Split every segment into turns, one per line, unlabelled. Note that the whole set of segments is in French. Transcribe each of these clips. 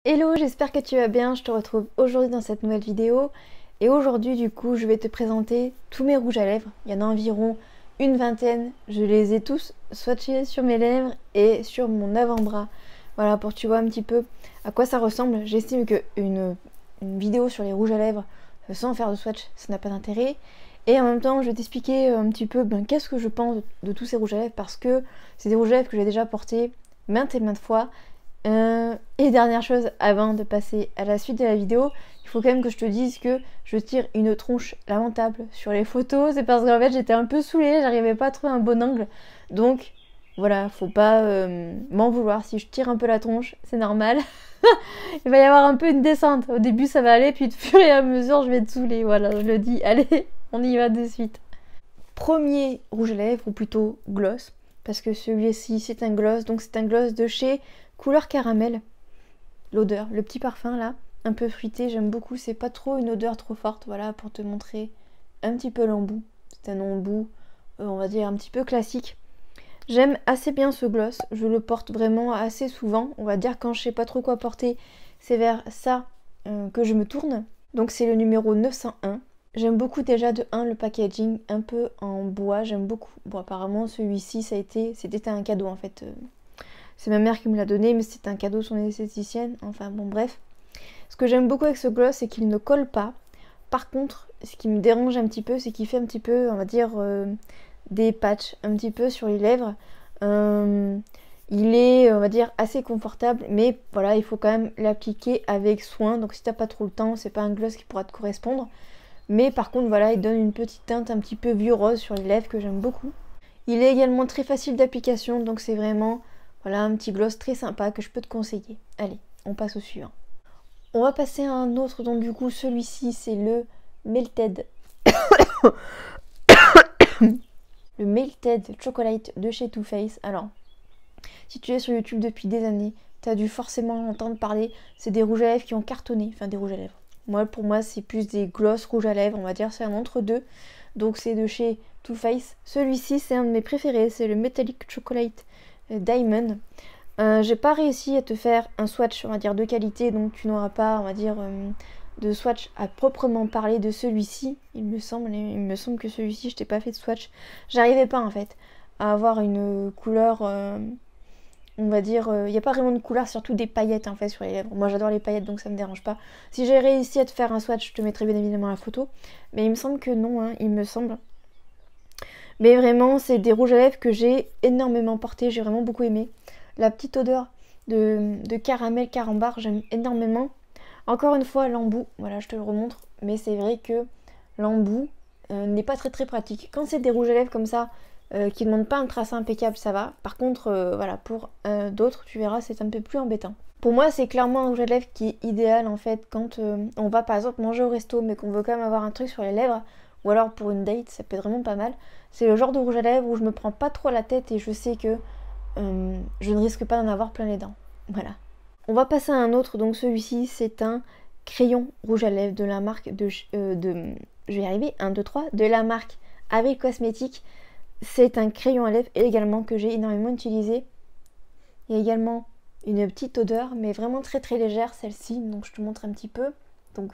Hello, j'espère que tu vas bien, je te retrouve aujourd'hui dans cette nouvelle vidéo. Et aujourd'hui du coup je vais te présenter tous mes rouges à lèvres. Il y en a environ une vingtaine, je les ai tous swatchés sur mes lèvres et sur mon avant-bras. Voilà, pour que tu vois un petit peu à quoi ça ressemble. J'estime qu'une vidéo sur les rouges à lèvres sans faire de swatch, ça n'a pas d'intérêt. Et en même temps je vais t'expliquer un petit peu qu'est-ce que je pense de tous ces rouges à lèvres, parce que c'est des rouges à lèvres que j'ai déjà portés maintes et maintes fois. Et dernière chose, avant de passer à la suite de la vidéo, il faut quand même que je te dise que je tire une tronche lamentable sur les photos. C'est parce qu'en fait j'étais un peu saoulée, j'arrivais pas à trouver un bon angle. Donc voilà, faut pas m'en vouloir si je tire un peu la tronche, c'est normal. Il va y avoir un peu une descente. Au début ça va aller, puis de fur et à mesure je vais te saouler. Voilà, je le dis. Allez, on y va de suite. Premier rouge à lèvres, ou plutôt gloss, parce que celui-ci c'est un gloss, donc c'est un gloss de chez Couleur Caramel. L'odeur, le petit parfum là, un peu fruité, j'aime beaucoup, c'est pas trop une odeur trop forte, voilà, pour te montrer un petit peu l'embout. C'est un embout, on va dire un petit peu classique. J'aime assez bien ce gloss, je le porte vraiment assez souvent, on va dire quand je sais pas trop quoi porter, c'est vers ça que je me tourne. Donc c'est le numéro 901. J'aime beaucoup déjà de 1 le packaging un peu en bois, j'aime beaucoup. Bon apparemment celui-ci c'était un cadeau en fait. C'est ma mère qui me l'a donné, mais c'est un cadeau de son esthéticienne. Enfin bon bref. Ce que j'aime beaucoup avec ce gloss, c'est qu'il ne colle pas. Par contre, ce qui me dérange un petit peu, c'est qu'il fait un petit peu, on va dire, des patchs un petit peu sur les lèvres. Il est, on va dire, assez confortable, mais voilà, il faut quand même l'appliquer avec soin. Donc si t'as pas trop le temps, c'est pas un gloss qui pourra te correspondre. Mais par contre, voilà, il donne une petite teinte un petit peu vieux rose sur les lèvres que j'aime beaucoup. Il est également très facile d'application, donc c'est vraiment... Voilà, un petit gloss très sympa que je peux te conseiller. Allez, on passe au suivant. On va passer à un autre, donc du coup celui-ci c'est le Melted. Le Melted Chocolate de chez Too Faced. Alors, si tu es sur YouTube depuis des années, tu as dû forcément entendre parler. C'est des rouges à lèvres qui ont cartonné. Enfin des rouges à lèvres. Moi, pour moi, c'est plus des gloss rouges à lèvres, on va dire, c'est un entre-deux. Donc c'est de chez Too Faced. Celui-ci c'est un de mes préférés, c'est le Metallic Chocolate Diamond. J'ai pas réussi à te faire un swatch, on va dire, de qualité, donc tu n'auras pas, on va dire, de swatch à proprement parler de celui-ci, il me semble que celui-ci, je t'ai pas fait de swatch. J'arrivais pas, en fait, à avoir une couleur, on va dire, il n'y a pas vraiment de couleur, surtout des paillettes, en fait, sur les lèvres. Moi, j'adore les paillettes, donc ça me dérange pas. Si j'ai réussi à te faire un swatch, je te mettrai bien évidemment la photo, mais il me semble que non, hein, il me semble. Mais vraiment, c'est des rouges à lèvres que j'ai énormément portés, j'ai vraiment beaucoup aimé. La petite odeur de caramel carambar, j'aime énormément. Encore une fois, l'embout, voilà, je te le remontre. Mais c'est vrai que l'embout n'est pas très pratique. Quand c'est des rouges à lèvres comme ça, qui ne demandent pas un tracé impeccable, ça va. Par contre, voilà, pour d'autres, tu verras, c'est un peu plus embêtant. Pour moi, c'est clairement un rouge à lèvres qui est idéal en fait quand on va par exemple manger au resto, mais qu'on veut quand même avoir un truc sur les lèvres. Ou alors pour une date, ça peut être vraiment pas mal. C'est le genre de rouge à lèvres où je me prends pas trop la tête et je sais que je ne risque pas d'en avoir plein les dents. Voilà. On va passer à un autre, donc celui-ci c'est un crayon rouge à lèvres de la marque je vais y arriver, 1, 2, 3, de la marque Avril Cosmétiques. C'est un crayon à lèvres également que j'ai énormément utilisé. Il y a également une petite odeur, mais vraiment très légère celle-ci, donc je te montre un petit peu. Donc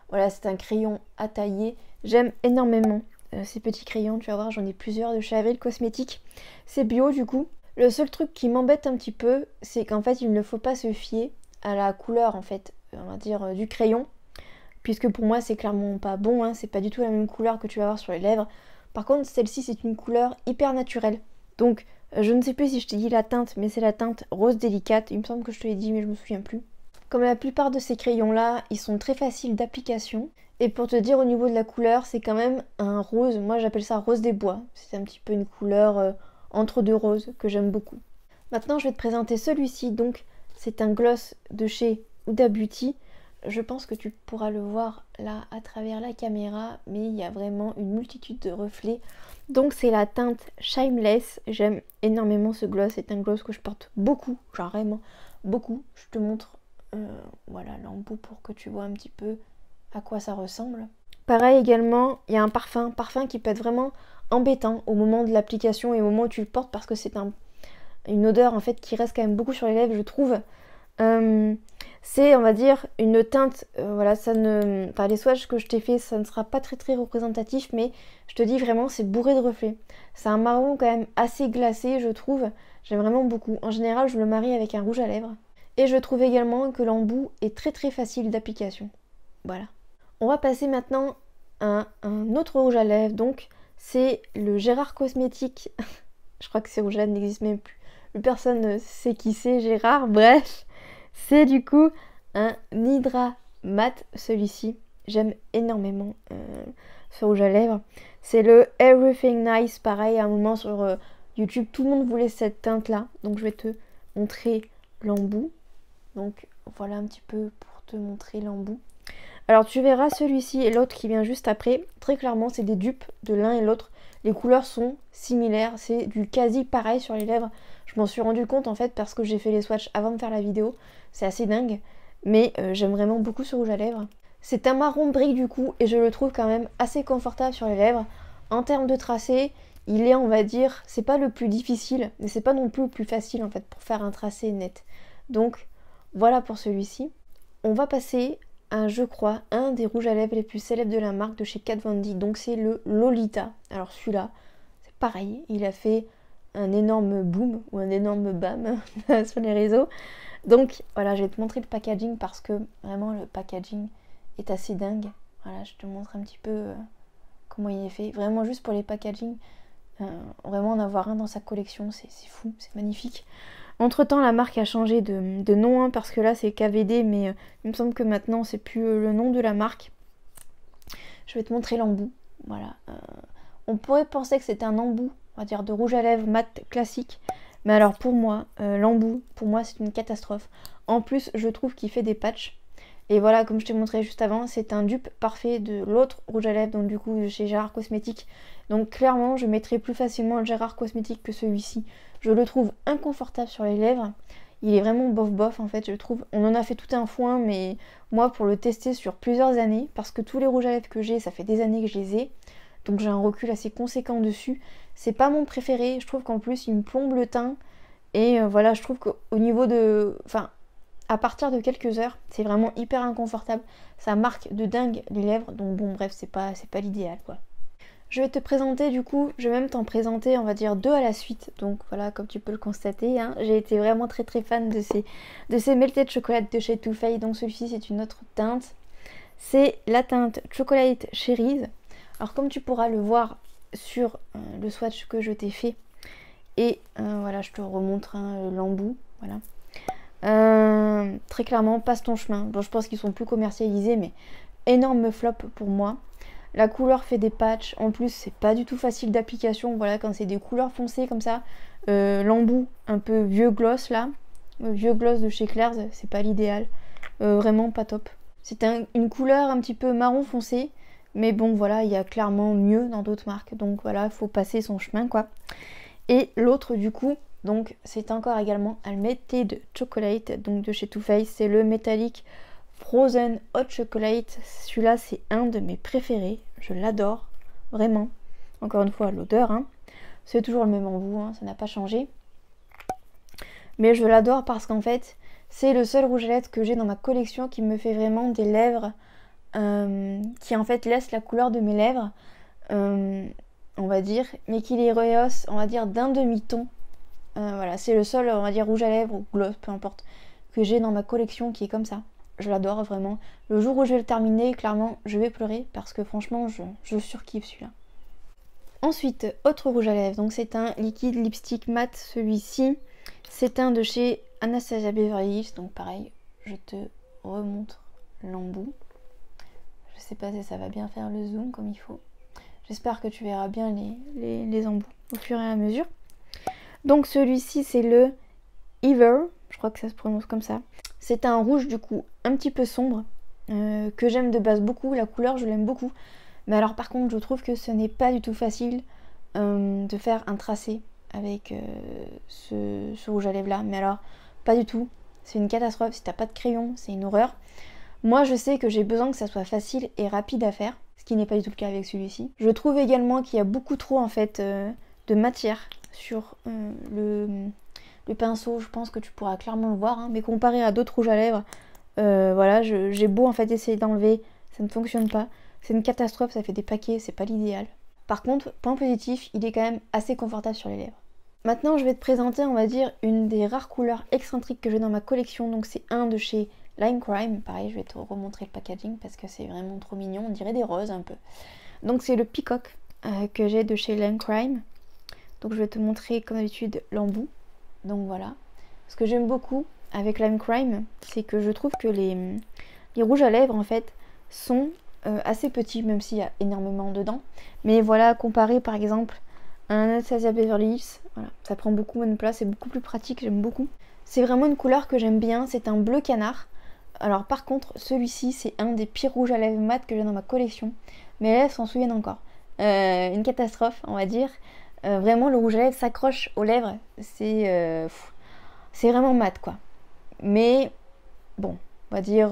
voilà, c'est un crayon à tailler. J'aime énormément ces petits crayons, tu vas voir, j'en ai plusieurs de chez Avril Cosmétiques. C'est bio du coup. Le seul truc qui m'embête un petit peu, c'est qu'en fait il ne faut pas se fier à la couleur en fait, on va dire du crayon, puisque pour moi c'est clairement pas bon, hein, c'est pas du tout la même couleur que tu vas avoir sur les lèvres. Par contre celle-ci c'est une couleur hyper naturelle. Donc je ne sais plus si je t'ai dit la teinte, mais c'est la teinte rose délicate, il me semble que je te l'ai dit mais je me souviens plus. Comme la plupart de ces crayons là, ils sont très faciles d'application. Et pour te dire au niveau de la couleur, c'est quand même un rose, moi j'appelle ça rose des bois. C'est un petit peu une couleur entre deux roses que j'aime beaucoup. Maintenant je vais te présenter celui-ci, donc c'est un gloss de chez Huda Beauty. Je pense que tu pourras le voir là à travers la caméra, mais il y a vraiment une multitude de reflets. Donc c'est la teinte Shameless, j'aime énormément ce gloss, c'est un gloss que je porte beaucoup, genre vraiment beaucoup. Je te montre voilà l'embout pour que tu vois un petit peu à quoi ça ressemble. Pareil également, il y a un parfum qui peut être vraiment embêtant au moment de l'application et au moment où tu le portes parce que c'est une odeur en fait qui reste quand même beaucoup sur les lèvres je trouve. C'est, on va dire, une teinte, voilà, ça ne... Enfin, les swatchs que je t'ai fait, ça ne sera pas très représentatif, mais je te dis vraiment, c'est bourré de reflets. C'est un marron quand même assez glacé, je trouve. J'aime vraiment beaucoup. En général, je le marie avec un rouge à lèvres. Et je trouve également que l'embout est très facile d'application. Voilà. On va passer maintenant à un autre rouge à lèvres, donc c'est le Gérard Cosmétique. Je crois que ces rouges-là n'existent même plus. Plus personne ne sait qui c'est, Gérard. Bref, c'est du coup un Hydra Matte, celui-ci. J'aime énormément ce rouge à lèvres. C'est le Everything Nice, pareil, à un moment sur YouTube, tout le monde voulait cette teinte-là. Donc je vais te montrer l'embout. Donc voilà un petit peu pour te montrer l'embout. Alors tu verras celui-ci et l'autre qui vient juste après. Très clairement, c'est des dupes de l'un et l'autre. Les couleurs sont similaires, c'est du quasi pareil sur les lèvres. Je m'en suis rendu compte en fait parce que j'ai fait les swatchs avant de faire la vidéo. C'est assez dingue, mais j'aime vraiment beaucoup ce rouge à lèvres. C'est un marron brique du coup et je le trouve quand même assez confortable sur les lèvres. En termes de tracé, il est, on va dire, c'est pas le plus difficile, mais c'est pas non plus le plus facile en fait pour faire un tracé net. Donc voilà pour celui-ci. On va passer à, je crois, un des rouges à lèvres les plus célèbres de la marque de chez Kat Von D. Donc c'est le Lolita. Alors celui-là, c'est pareil, il a fait un énorme boom ou un énorme bam sur les réseaux. Donc voilà, je vais te montrer le packaging parce que vraiment le packaging est assez dingue. Voilà, je te montre un petit peu comment il est fait. Vraiment juste pour les packaging, vraiment en avoir un dans sa collection, c'est fou, c'est magnifique. Entre temps, la marque a changé de nom hein, parce que là c'est KVD, mais il me semble que maintenant c'est plus le nom de la marque. Je vais te montrer l'embout. Voilà. On pourrait penser que c'est un embout, on va dire de rouge à lèvres mat classique, mais alors pour moi, l'embout, pour moi c'est une catastrophe. En plus, je trouve qu'il fait des patchs. Et voilà, comme je t'ai montré juste avant, c'est un dupe parfait de l'autre rouge à lèvres, donc du coup chez Gérard Cosmétique. Donc clairement, je mettrai plus facilement le Gérard Cosmétique que celui-ci. Je le trouve inconfortable sur les lèvres. Il est vraiment bof en fait, je trouve. On en a fait tout un foin, mais moi pour le tester sur plusieurs années, parce que tous les rouges à lèvres que j'ai, ça fait des années que je les ai. Donc j'ai un recul assez conséquent dessus. C'est pas mon préféré, je trouve qu'en plus il me plombe le teint. Et voilà, je trouve qu'au niveau de... Enfin, à partir de quelques heures, c'est vraiment hyper inconfortable. Ça marque de dingue les lèvres, donc bon bref, c'est pas l'idéal quoi. Je vais te présenter du coup, je vais même t'en présenter on va dire deux à la suite. Donc voilà, comme tu peux le constater, hein, j'ai été vraiment très fan de ces melted chocolate de chez Too Faced. Donc celui-ci c'est une autre teinte. C'est la teinte Chocolate Cherries. Alors comme tu pourras le voir sur le swatch que je t'ai fait, et voilà, je te remontre hein, l'embout, voilà. Très clairement, passe ton chemin. Bon, je pense qu'ils sont plus commercialisés, mais énorme flop pour moi. La couleur fait des patchs. En plus, c'est pas du tout facile d'application. Voilà, quand c'est des couleurs foncées comme ça. L'embout, un peu vieux gloss là. Vieux gloss de chez Claire's, c'est pas l'idéal. Vraiment pas top. C'est une couleur un petit peu marron foncé. Mais bon, voilà, il y a clairement mieux dans d'autres marques. Donc voilà, il faut passer son chemin quoi. Et l'autre du coup, donc c'est encore également un Melted Chocolate, donc de chez Too Faced, c'est le Metallic Frozen Hot Chocolate. Celui-là c'est un de mes préférés, je l'adore, vraiment. Encore une fois l'odeur, hein. C'est toujours le même embout, hein, ça n'a pas changé. Mais je l'adore parce qu'en fait c'est le seul rouge à lèvres que j'ai dans ma collection qui me fait vraiment des lèvres, qui en fait laisse la couleur de mes lèvres, on va dire, mais qui les rehausse, on va dire, d'un demi-ton. Voilà, c'est le seul, on va dire, rouge à lèvres ou gloss, peu importe, que j'ai dans ma collection qui est comme ça. Je l'adore vraiment. Le jour où je vais le terminer, clairement, je vais pleurer parce que franchement, je surkiffe celui-là. Ensuite, autre rouge à lèvres, donc c'est un liquide lipstick mat, celui-ci. C'est un de chez Anastasia Beverly Hills, donc pareil, je te remontre l'embout. Je sais pas si ça va bien faire le zoom comme il faut. J'espère que tu verras bien les embouts au fur et à mesure. Donc celui-ci c'est le Ever, je crois que ça se prononce comme ça. C'est un rouge du coup un petit peu sombre, que j'aime de base beaucoup, la couleur je l'aime beaucoup. Mais alors par contre je trouve que ce n'est pas du tout facile de faire un tracé avec ce rouge à lèvres là. Mais alors pas du tout, c'est une catastrophe, si t'as pas de crayon c'est une horreur. Moi je sais que j'ai besoin que ça soit facile et rapide à faire, ce qui n'est pas du tout le cas avec celui-ci. Je trouve également qu'il y a beaucoup trop en fait de matière sur le pinceau, je pense que tu pourras clairement le voir, hein, mais comparé à d'autres rouges à lèvres, voilà, j'ai beau en fait essayer d'enlever, ça ne fonctionne pas. C'est une catastrophe, ça fait des paquets, c'est pas l'idéal. Par contre, point positif, il est quand même assez confortable sur les lèvres. Maintenant, je vais te présenter, on va dire, une des rares couleurs excentriques que j'ai dans ma collection. Donc c'est un de chez Lime Crime. Pareil, je vais te remontrer le packaging parce que c'est vraiment trop mignon. On dirait des roses un peu. Donc c'est le Peacock que j'ai de chez Lime Crime. Donc je vais te montrer comme d'habitude l'embout. Donc voilà. Ce que j'aime beaucoup avec Lime Crime, c'est que je trouve que les rouges à lèvres en fait sont assez petits, même s'il y a énormément dedans. Mais voilà, comparé par exemple à un Anastasia Beverly Hills, voilà, ça prend beaucoup moins de place, c'est beaucoup plus pratique, j'aime beaucoup. C'est vraiment une couleur que j'aime bien, c'est un bleu canard. Alors par contre, celui-ci, c'est un des pires rouges à lèvres mat que j'ai dans ma collection. Mes lèvres s'en souviennent encore. Une catastrophe, on va dire. Vraiment, le rouge à lèvres s'accroche aux lèvres. C'est vraiment mat, quoi. Mais bon, on va dire,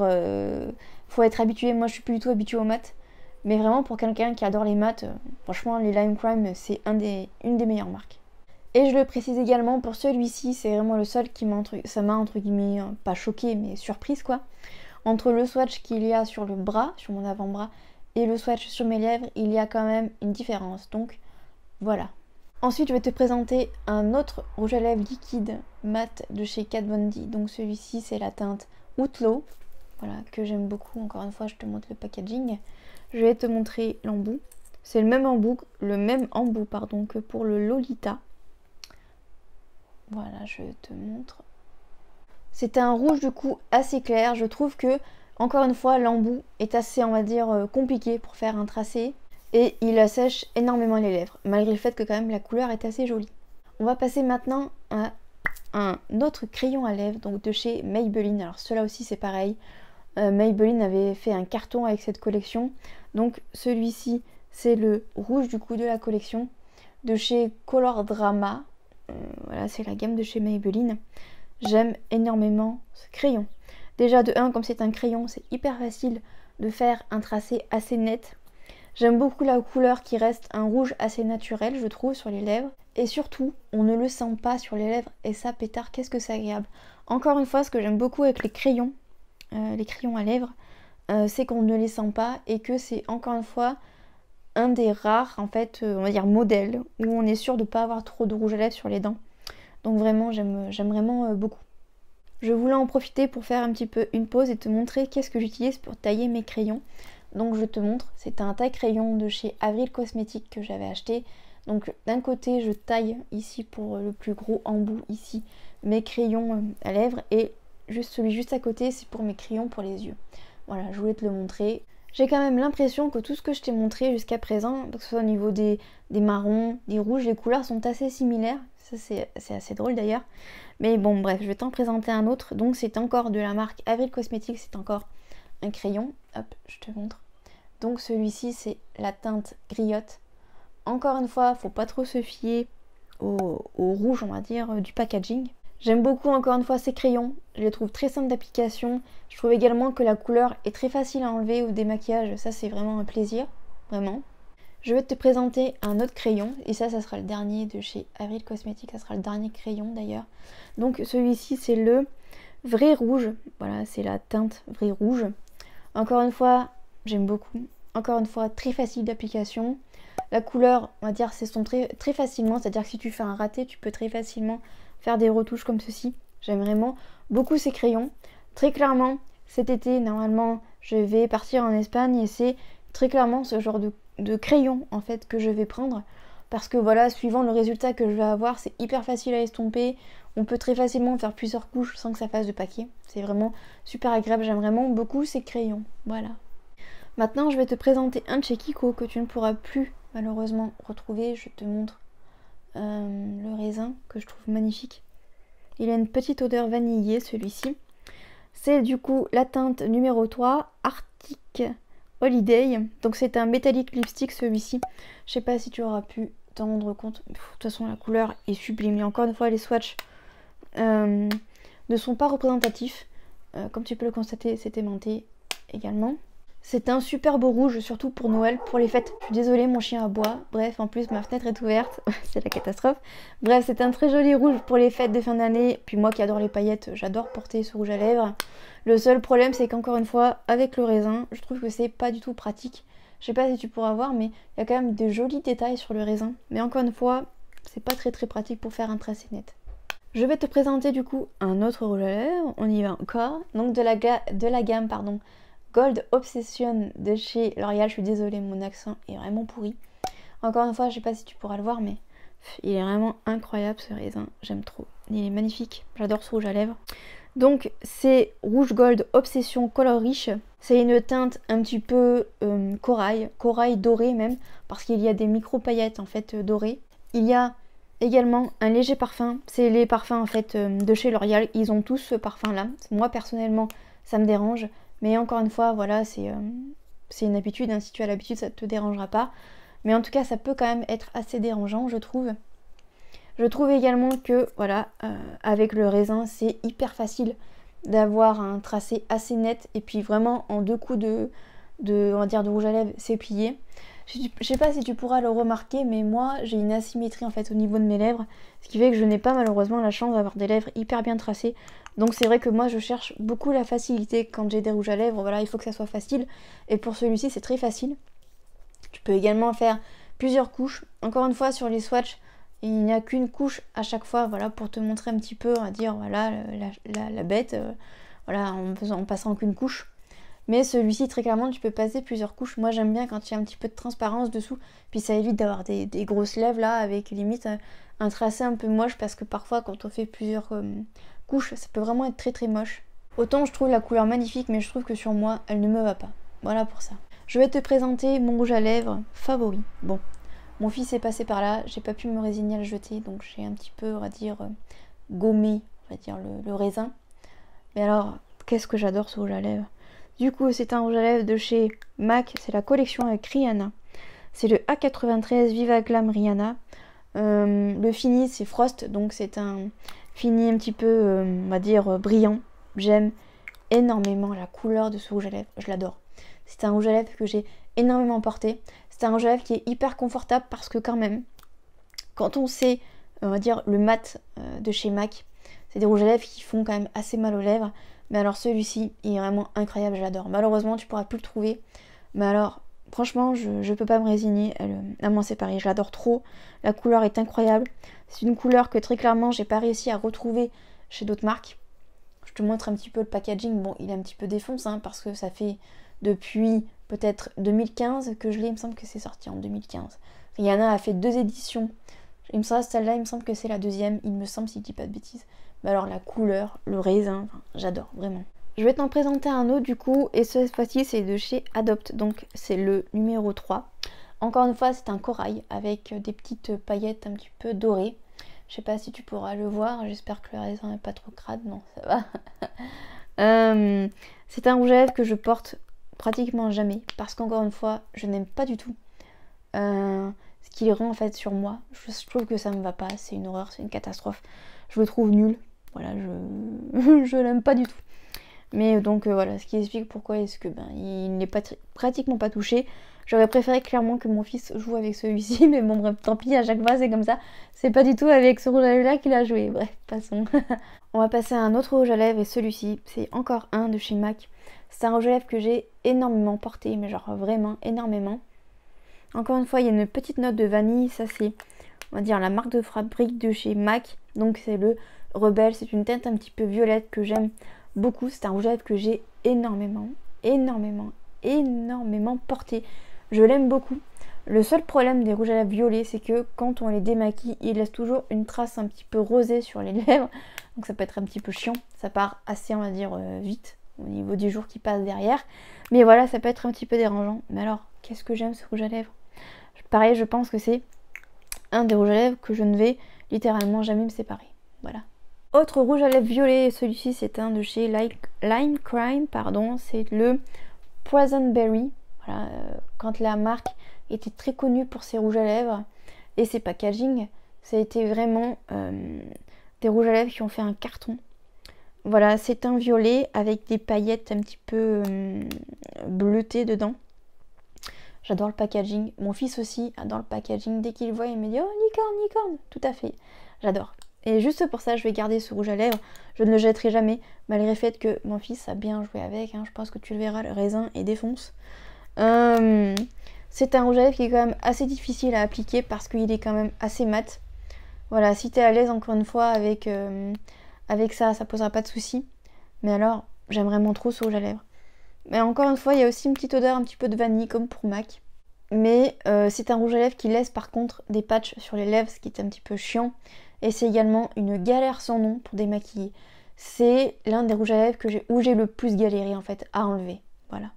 faut être habitué. Moi, je suis plus du tout habituée au mat. Mais vraiment, pour quelqu'un qui adore les mats, franchement, les Lime Crime, c'est une des meilleures marques. Et je le précise également, pour celui-ci, c'est vraiment le seul qui m'a, entre guillemets, pas choqué, mais surprise, quoi. Entre le swatch qu'il y a sur le bras, sur mon avant-bras, et le swatch sur mes lèvres, il y a quand même une différence. Donc, voilà. Ensuite, je vais te présenter un autre rouge à lèvres liquide mat de chez Kat Von D. Donc celui-ci, c'est la teinte Outlaw, voilà, que j'aime beaucoup. Encore une fois, je te montre le packaging. Je vais te montrer l'embout. C'est le même embout pardon, que pour le Lolita. Voilà, je te montre. C'est un rouge du coup assez clair. Je trouve que, encore une fois, l'embout est assez, on va dire, compliqué pour faire un tracé. Et il assèche énormément les lèvres, malgré le fait que quand même la couleur est assez jolie. On va passer maintenant à un autre crayon à lèvres, donc de chez Maybelline. Alors cela aussi c'est pareil. Maybelline avait fait un carton avec cette collection. Donc celui-ci, c'est le rouge du coup de la collection de chez Color Drama. Voilà, c'est la gamme de chez Maybelline. J'aime énormément ce crayon. Déjà de 1, comme c'est un crayon, c'est hyper facile de faire un tracé assez net. J'aime beaucoup la couleur qui reste un rouge assez naturel, je trouve, sur les lèvres. Et surtout, on ne le sent pas sur les lèvres. Et ça, pétard, qu'est-ce que c'est agréable. Encore une fois, ce que j'aime beaucoup avec les crayons à lèvres, c'est qu'on ne les sent pas. Et que c'est, encore une fois, un des rares, en fait, on va dire modèles, où on est sûr de ne pas avoir trop de rouge à lèvres sur les dents. Donc vraiment, j'aime vraiment beaucoup. Je voulais en profiter pour faire un petit peu une pause et te montrer qu'est-ce que j'utilise pour tailler mes crayons. Donc je te montre, c'est un taille-crayon de chez Avril Cosmetics que j'avais acheté. Donc d'un côté je taille ici pour le plus gros embout ici mes crayons à lèvres et celui juste à côté c'est pour mes crayons pour les yeux. Voilà, je voulais te le montrer. J'ai quand même l'impression que tout ce que je t'ai montré jusqu'à présent, que ce soit au niveau des marrons, des rouges, les couleurs sont assez similaires. Ça c'est assez drôle d'ailleurs. Mais bon bref, je vais t'en présenter un autre. Donc c'est encore de la marque Avril Cosmetics, c'est encore un crayon. Hop, je te montre. Donc celui-ci c'est la teinte griotte. Encore une fois, faut pas trop se fier au rouge, on va dire, du packaging. J'aime beaucoup encore une fois ces crayons, je les trouve très simples d'application. Je trouve également que la couleur est très facile à enlever au démaquillage, ça c'est vraiment un plaisir, vraiment. Je vais te présenter un autre crayon, et ça sera le dernier de chez Avril Cosmetics, ça sera le dernier crayon d'ailleurs. Donc celui-ci c'est le vrai rouge, voilà c'est la teinte vrai rouge. Encore une fois, j'aime beaucoup, encore une fois très facile d'application. La couleur, on va dire, s'estompe très facilement, c'est-à-dire que si tu fais un raté, tu peux très facilement faire des retouches comme ceci. J'aime vraiment beaucoup ces crayons. Très clairement, cet été, normalement, je vais partir en Espagne et c'est très clairement ce genre de crayon, en fait, que je vais prendre. Parce que voilà, suivant le résultat que je vais avoir, c'est hyper facile à estomper. On peut très facilement faire plusieurs couches sans que ça fasse de paquet. C'est vraiment super agréable, j'aime vraiment beaucoup ces crayons. Voilà. Maintenant, je vais te présenter un de chez Kiko que tu ne pourras plus malheureusement retrouver. Je te montre le raisin que je trouve magnifique. Il a une petite odeur vanillée celui-ci. C'est du coup la teinte numéro 3, Arctic Holiday. Donc c'est un métallique lipstick celui-ci. Je sais pas si tu auras pu t'en rendre compte. De toute façon la couleur est sublime. Et encore une fois les swatchs ne sont pas représentatifs. Comme tu peux le constater, c'est aimanté également. C'est un super beau rouge, surtout pour Noël, pour les fêtes. Je suis désolée, mon chien aboie. Bref, en plus, ma fenêtre est ouverte. C'est la catastrophe. Bref, c'est un très joli rouge pour les fêtes de fin d'année. Puis moi qui adore les paillettes, j'adore porter ce rouge à lèvres. Le seul problème, c'est qu'encore une fois, avec le raisin, je trouve que c'est pas du tout pratique. Je sais pas si tu pourras voir, mais il y a quand même des jolis détails sur le raisin. Mais encore une fois, c'est pas très pratique pour faire un tracé net. Je vais te présenter du coup un autre rouge à lèvres. On y va encore. Donc de la gamme, pardon. Gold Obsession de chez L'Oréal. Je suis désolée, mon accent est vraiment pourri. Encore une fois, je sais pas si tu pourras le voir, mais il est vraiment incroyable ce raisin. J'aime trop. Il est magnifique. J'adore ce rouge à lèvres. Donc c'est Rouge Gold Obsession Color Riche. C'est une teinte un petit peu corail doré même, parce qu'il y a des micro paillettes en fait dorées. Il y a également un léger parfum. C'est les parfums en fait de chez L'Oréal. Ils ont tous ce parfum là. Moi personnellement, ça me dérange. Mais encore une fois, voilà, c'est une habitude, hein. Si tu as l'habitude, ça ne te dérangera pas. Mais en tout cas, ça peut quand même être assez dérangeant, je trouve. Je trouve également que, voilà, avec le raisin, c'est hyper facile d'avoir un tracé assez net. Et puis vraiment, en 2 coups on va dire, de rouge à lèvres, c'est plié. Je sais pas si tu pourras le remarquer, mais moi, j'ai une asymétrie en fait au niveau de mes lèvres. Ce qui fait que je n'ai pas malheureusement la chance d'avoir des lèvres hyper bien tracées. Donc c'est vrai que moi je cherche beaucoup la facilité quand j'ai des rouges à lèvres, voilà, il faut que ça soit facile. Et pour celui-ci c'est très facile. Tu peux également faire plusieurs couches. Encore une fois sur les swatchs, il n'y a qu'une couche à chaque fois, voilà, pour te montrer un petit peu, on va dire, voilà, la bête, voilà, en passant qu'une couche. Mais celui-ci, très clairement, tu peux passer plusieurs couches. Moi, j'aime bien quand il y a un petit peu de transparence dessous. Puis ça évite d'avoir des grosses lèvres là, avec limite un tracé un peu moche. Parce que parfois, quand on fait plusieurs couches, ça peut vraiment être très moche. Autant je trouve la couleur magnifique, mais je trouve que sur moi, elle ne me va pas. Voilà pour ça. Je vais te présenter mon rouge à lèvres favori. Bon, mon fils est passé par là. J'ai pas pu me résigner à le jeter. Donc j'ai un petit peu, on va dire, gommé, on va dire, le raisin. Mais alors, qu'est-ce que j'adore ce rouge à lèvres. Du coup, c'est un rouge à lèvres de chez MAC, c'est la collection avec Rihanna. C'est le A93 Viva Glam Rihanna. Le fini, c'est Frost, donc c'est un fini un petit peu, on va dire, brillant. J'aime énormément la couleur de ce rouge à lèvres, je l'adore. C'est un rouge à lèvres que j'ai énormément porté. C'est un rouge à lèvres qui est hyper confortable parce que quand même, quand on sait, on va dire, le mat de chez MAC, c'est des rouges à lèvres qui font quand même assez mal aux lèvres. Mais alors celui-ci, il est vraiment incroyable, j'adore. Malheureusement, tu pourras plus le trouver. Mais alors, franchement, je peux pas me résigner à m'en séparer. Je l'adore trop. La couleur est incroyable. C'est une couleur que très clairement, j'ai pas réussi à retrouver chez d'autres marques. Je te montre un petit peu le packaging. Bon, il est un petit peu défonce, hein, parce que ça fait depuis peut-être 2015 que je l'ai. Il me semble que c'est sorti en 2015. Rihanna a fait 2 éditions. Il me semble, celle-là, il me semble que c'est la 2e. Il me semble, si je dis pas de bêtises. Mais alors la couleur, le raisin, enfin, j'adore vraiment. Je vais t'en présenter un autre du coup, et cette fois-ci c'est de chez Adopt, donc c'est le numéro 3. Encore une fois, c'est un corail avec des petites paillettes un petit peu dorées. Je sais pas si tu pourras le voir, j'espère que le raisin n'est pas trop crade, non ça va. C'est un rouge à lèvres que je porte pratiquement jamais, parce qu'encore une fois, je n'aime pas du tout ce qu'il rend en fait sur moi. Je trouve que ça me va pas, c'est une horreur, c'est une catastrophe. Je le trouve nul. Voilà, je l'aime pas du tout. Mais donc voilà, ce qui explique pourquoi est-ce que il n'est pratiquement pas touché. J'aurais préféré clairement que mon fils joue avec celui-ci, mais bon bref, tant pis, à chaque fois c'est comme ça. C'est pas du tout avec ce rouge à lèvres là qu'il a joué. Bref, passons. On va passer à un autre rouge à lèvres, et celui-ci, c'est encore un de chez MAC. C'est un rouge à lèvres que j'ai énormément porté, mais genre vraiment énormément. Encore une fois, il y a une petite note de vanille, ça c'est, on va dire, la marque de fabrique de chez MAC. Donc c'est le Rebelle, c'est une teinte un petit peu violette que j'aime beaucoup. C'est un rouge à lèvres que j'ai énormément porté. Je l'aime beaucoup. Le seul problème des rouges à lèvres violets, c'est que quand on les démaquille, ils laissent toujours une trace un petit peu rosée sur les lèvres. Donc ça peut être un petit peu chiant. Ça part assez, on va dire, vite au niveau du jour qui passe derrière. Mais voilà, ça peut être un petit peu dérangeant. Mais alors, qu'est-ce que j'aime ce rouge à lèvres. Pareil, je pense que c'est un des rouges à lèvres que je ne vais littéralement jamais me séparer. Voilà. Autre rouge à lèvres violet, celui-ci c'est un de chez Lime Crime, pardon, c'est le Poison Berry. Voilà, quand la marque était très connue pour ses rouges à lèvres et ses packaging, ça a été vraiment des rouges à lèvres qui ont fait un carton. Voilà, c'est un violet avec des paillettes un petit peu bleutées dedans. J'adore le packaging. Mon fils aussi adore le packaging. Dès qu'il le voit, il me dit « Oh, licorne, licorne !» Tout à fait, j'adore. Et juste pour ça, je vais garder ce rouge à lèvres. Je ne le jetterai jamais, malgré le fait que mon fils a bien joué avec. Hein. Je pense que tu le verras, le raisin et défonce. C'est un rouge à lèvres qui est quand même assez difficile à appliquer parce qu'il est quand même assez mat. Voilà, si tu es à l'aise encore une fois avec ça, ça posera pas de soucis. Mais alors, j'aime vraiment trop ce rouge à lèvres. Mais encore une fois, il y a aussi une petite odeur un petit peu de vanille comme pour MAC. Mais c'est un rouge à lèvres qui laisse par contre des patchs sur les lèvres, ce qui est un petit peu chiant. Et c'est également une galère sans nom pour démaquiller. C'est l'un des rouges à lèvres où j'ai le plus galéré en fait à enlever. Voilà.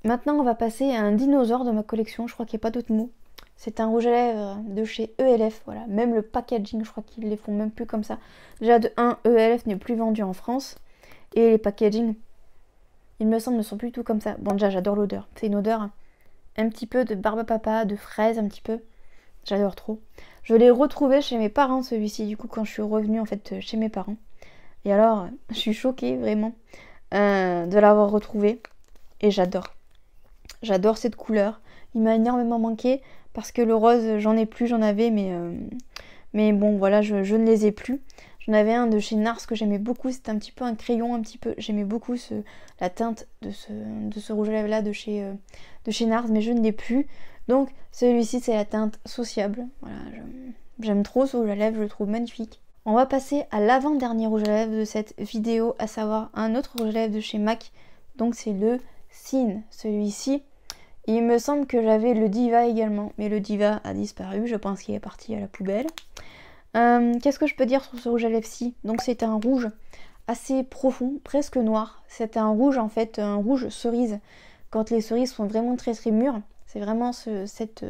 Maintenant, on va passer à un dinosaure de ma collection. Je crois qu'il n'y a pas d'autre mot. C'est un rouge à lèvres de chez ELF. Voilà. Même le packaging, je crois qu'ils les font même plus comme ça. Déjà de 1, ELF n'est plus vendu en France. Et les packaging, il me semble, ne sont plus tout comme ça. Bon, déjà, j'adore l'odeur. C'est une odeur un petit peu de barbe à papa, de fraise un petit peu. J'adore trop. Je l'ai retrouvé chez mes parents, celui-ci, du coup, quand je suis revenue, en fait, chez mes parents. Et alors, je suis choquée, vraiment, de l'avoir retrouvé. Et j'adore. J'adore cette couleur. Il m'a énormément manqué, parce que le rose, j'en ai plus, j'en avais, mais bon, voilà, je ne les ai plus. J'en avais un de chez NARS que j'aimais beaucoup, c'était un petit peu un crayon, un petit peu. J'aimais beaucoup la teinte de ce rouge à lèvres là de chez NARS, mais je ne l'ai plus. Donc celui-ci c'est la teinte sociable. Voilà, j'aime trop ce rouge à lèvres, je le trouve magnifique. On va passer à l'avant-dernier rouge à lèvres de cette vidéo, à savoir un autre rouge à lèvres de chez MAC. Donc c'est le Sin. Celui-ci, il me semble que j'avais le Diva également, mais le Diva a disparu, je pense qu'il est parti à la poubelle. Qu'est-ce que je peux dire sur ce rouge à lèvres-ci? Donc c'est un rouge assez profond, presque noir. C'est un rouge en fait, un rouge cerise. Quand les cerises sont vraiment très très mûres, c'est vraiment cette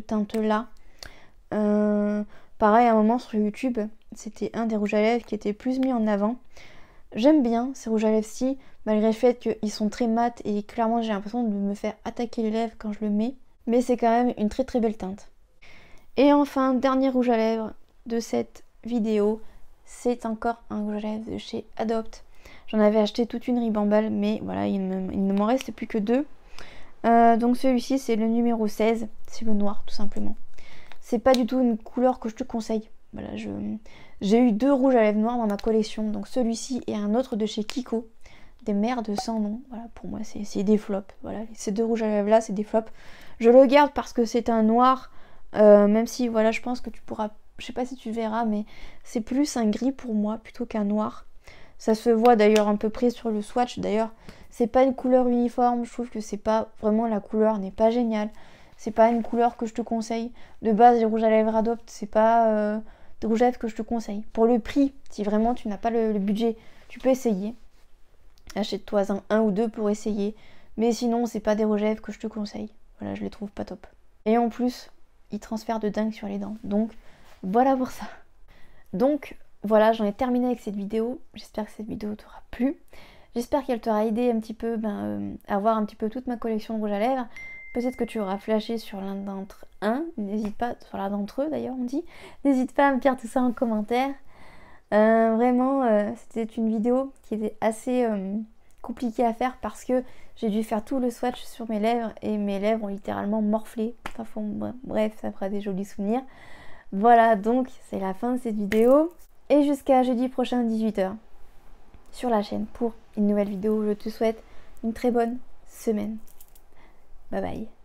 teinte-là. Pareil, à un moment sur YouTube, c'était un des rouges à lèvres qui était plus mis en avant. J'aime bien ces rouges à lèvres-ci, malgré le fait qu'ils sont très mat et clairement j'ai l'impression de me faire attaquer les lèvres quand je le mets. Mais c'est quand même une très très belle teinte. Et enfin, dernier rouge à lèvres de cette vidéo, c'est encore un rouge à lèvres de chez Adopt. J'en avais acheté toute une ribambelle, mais voilà, il ne m'en reste plus que 2. Donc celui-ci, c'est le numéro 16, c'est le noir tout simplement. C'est pas du tout une couleur que je te conseille. Voilà, j'ai eu 2 rouges à lèvres noirs dans ma collection, donc celui-ci et un autre de chez Kiko, des merdes sans nom. Voilà, pour moi, c'est des flops. Voilà, ces 2 rouges à lèvres là, c'est des flops. Je le garde parce que c'est un noir, même si, voilà, je pense que tu pourras, je sais pas si tu verras, mais c'est plus un gris pour moi plutôt qu'un noir. Ça se voit d'ailleurs à peu près sur le swatch. D'ailleurs, c'est pas une couleur uniforme. Je trouve que c'est pas vraiment, la couleur n'est pas géniale. C'est pas une couleur que je te conseille. De base, les rouges à lèvres Adopt, c'est pas des rouges à lèvres que je te conseille. Pour le prix, si vraiment tu n'as pas le budget, tu peux essayer. Achète-toi un ou deux pour essayer. Mais sinon, c'est pas des rouges à lèvres que je te conseille. Voilà, je les trouve pas top. Et en plus, ils transfèrent de dingue sur les dents. Donc, voilà pour ça. Donc, voilà, j'en ai terminé avec cette vidéo. J'espère que cette vidéo t'aura plu. J'espère qu'elle t'aura aidé un petit peu à voir un petit peu toute ma collection de rouge à lèvres. Peut-être que tu auras flashé sur l'un d'entre eux. N'hésite pas, sur l'un d'entre eux d'ailleurs on dit. N'hésite pas à me dire tout ça en commentaire. Vraiment, c'était une vidéo qui était assez compliquée à faire parce que j'ai dû faire tout le swatch sur mes lèvres et mes lèvres ont littéralement morflé. Enfin, bref, ça fera des jolis souvenirs. Voilà, donc c'est la fin de cette vidéo. Et jusqu'à jeudi prochain 18h sur la chaîne pour une nouvelle vidéo. Je te souhaite une très bonne semaine. Bye bye.